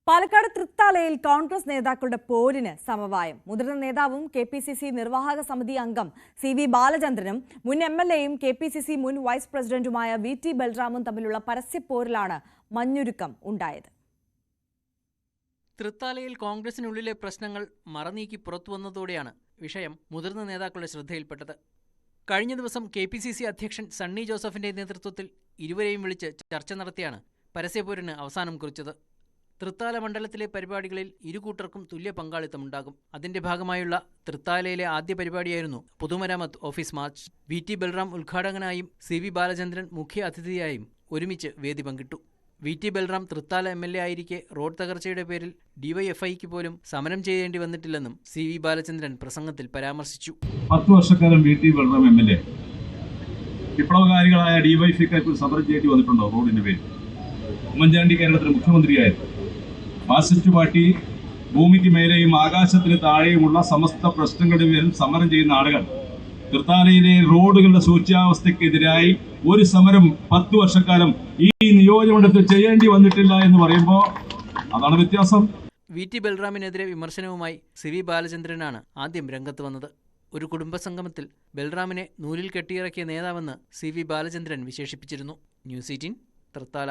പാലക്കാട് തൃത്താലയിൽ കോൺഗ്രസ് നേതാക്കളുടെ പോരിന് സമവായം. മുതിർന്ന നേതാവും KPCC നിർവാഹക സമിതി അംഗം CV ബാലചന്ദ്രനും മുൻ MLAയും KPCC മുൻ വൈസ് പ്രസിഡന്റുമായ VT ബൽറാമും തമ്മിലുള്ള പരസ്യപ്പോരിലാണ് മഞ്ഞുരുക്കം ഉണ്ടായത്. തൃത്താലയിൽ കോൺഗ്രസിനുള്ളിലെ പ്രശ്നങ്ങൾ മറനീക്കി പുറത്തുവന്നതോടെയാണ് വിഷയം മുതിർന്ന നേതാക്കളുടെ ശ്രദ്ധയിൽപ്പെട്ടത്. കഴിഞ്ഞ ദിവസം KPCC അധ്യക്ഷൻ സണ്ണി ജോസഫിന്റെ നേതൃത്വത്തിൽ ഇരുവരെയും വിളിച്ച് ചർച്ച നടത്തിയാണ് പരസ്യപ്പോരിന് അവസാനം കുറിച്ചത്. തൃത്താല മണ്ഡലത്തിലെ പരിപാടികളിൽ ഇരുകൂട്ടർക്കും തുല്യ പങ്കാളിത്തമുണ്ടാകും. അതിന്റെ ഭാഗമായുള്ള തൃത്താലയിലെ ആദ്യ പരിപാടിയായിരുന്നു പൊതുമരാമത്ത് ഓഫീസ് മാർച്ച്. VT ബൽറാം ഉദ്ഘാടകനായും CV ബാലചന്ദ്രൻ മുഖ്യ അതിഥിയായും ഒരുമിച്ച് വേദി പങ്കിട്ടു. VT ബൽറാം തൃത്താല MLA ആയിരിക്കെ റോഡ് തകർച്ചയുടെ പേരിൽ DYFIക്ക് പോലും സമരം ചെയ്യേണ്ടി വന്നിട്ടില്ലെന്നും CV ബാലചന്ദ്രൻ പ്രസംഗത്തിൽ പരാമർശിച്ചു. 10 വർഷക്കാലം VT ബൽറാം MLA വിപ്ലവകാരികളായ DYFIക്ക് സമരം ചെയ്യേണ്ടി വന്നിട്ടുണ്ടോ? റോഡിന്റെ പേരിൽ ഉമ്മൻചാണ്ടി കേരളത്തിലെ മുഖ്യമന്ത്രിയായിരുന്നു. ഫാസിസ്റ്റ് പാർട്ടി ഭൂമിക്ക് മേലെയും ആകാശത്തിന് താഴെയുമുള്ള സമസ്ത പ്രശ്നങ്ങളുടെ പേരിൽ സമരം ചെയ്യുന്ന ആളുകൾ തൃത്താലയിലെ റോഡുകളുടെ ശോച്യാവസ്ഥയ്ക്കെതിരായി ഒരു സമരം 10 വർഷക്കാലം ഈ നിയോജകമണ്ഡലത്തിൽ ചെയ്യേണ്ടി വന്നിട്ടില്ല എന്ന് പറയുമ്പോൾ അതാണ് വ്യത്യാസം. VT ബൽറാമിനെതിരെ വിമർശനവുമായി CV ബാലചന്ദ്രനാണ് ആദ്യം രംഗത്ത് വന്നത്. ഒരു കുടുംബസംഗമത്തിൽ ബൽറാമിനെ നൂലിൽ കെട്ടിയിറക്കിയ നേതാവെന്ന് CV ബാലചന്ദ്രൻ വിശേഷിപ്പിച്ചിരുന്നു. ന്യൂസ് 18 തൃത്താല.